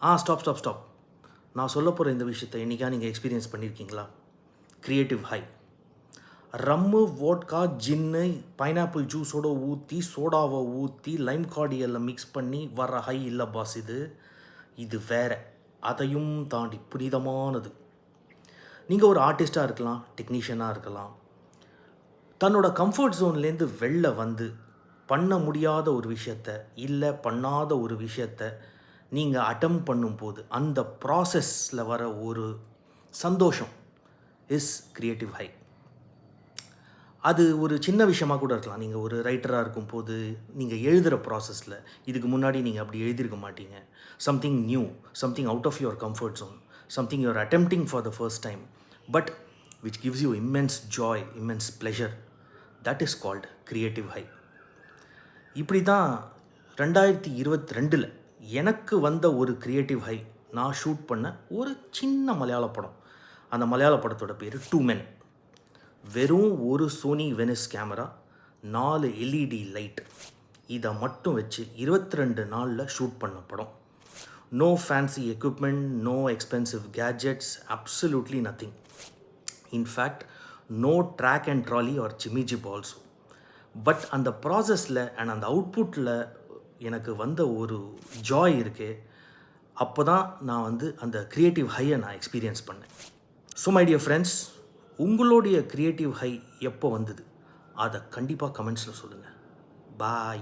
Stop. நான் சொல்ல போகிற இந்த விஷயத்தை என்றைக்கா நீங்கள் எக்ஸ்பீரியன்ஸ் பண்ணியிருக்கீங்களா? Creative high. ரம்மு, வோட்கா, ஜின்னு, பைனாப்பிள் ஜூஸோட ஊற்றி, சோடாவை ஊற்றி, லைம் கார்டியலில் மிக்ஸ் பண்ணி வர ஹை இல்லை பாஸ். இது வேற, அதையும் தாண்டி புனிதமானது. நீங்கள் ஒரு ஆர்டிஸ்டாக இருக்கலாம், டெக்னீஷியனாக இருக்கலாம். தன்னோட கம்ஃபர்ட் ஜோன்லேருந்து வெளில வந்து பண்ண முடியாத ஒரு விஷயத்த, இல்லை பண்ணாத ஒரு விஷயத்த நீங்கள் அட்டெம்ப்ட் பண்ணும்போது அந்த ப்ராசஸில் வர ஒரு சந்தோஷம் இஸ் க்ரியேட்டிவ் ஹை. அது ஒரு சின்ன விஷயமாக கூட இருக்கலாம். நீங்கள் ஒரு ரைட்டராக இருக்கும்போது நீங்கள் எழுதுகிற ப்ராசஸில் இதுக்கு முன்னாடி நீங்கள் அப்படி எழுதியிருக்க மாட்டீங்க. Something new, something out of your comfort zone, something you're attempting for the first time, but which gives you immense joy, immense pleasure. That is called creative high. இப்படி தான் 2022 எனக்கு வந்த ஒரு க்ரியேட்டிவ் ஹை. நான் ஷூட் பண்ண ஒரு சின்ன மலையாள படம். அந்த மலையாள படத்தோட பேர் 2 Men. வெறும் ஒரு Sony Venice camera, 4 LED light, இதை மட்டும் வச்சு 22 நாளில் ஷூட் பண்ண படம். No fancy equipment, no expensive gadgets, absolutely nothing. In fact no track and trolley or jimmy jib also. But அந்த ப்ராசஸில் அண்ட் அந்த அவுட்புட்டில் எனக்கு வந்த ஒரு ஜாய் இருக்குது. அப்போ தான் நான் அந்த க்ரியேட்டிவ் ஹையை நான் எக்ஸ்பீரியன்ஸ் பண்ணேன். ஸோ மை டியர் ஃப்ரெண்ட்ஸ், உங்களுடைய க்ரியேட்டிவ் ஹை எப்போ வந்தது அதை கண்டிப்பாக கமெண்ட்ஸில் சொல்லுங்கள். பாய்.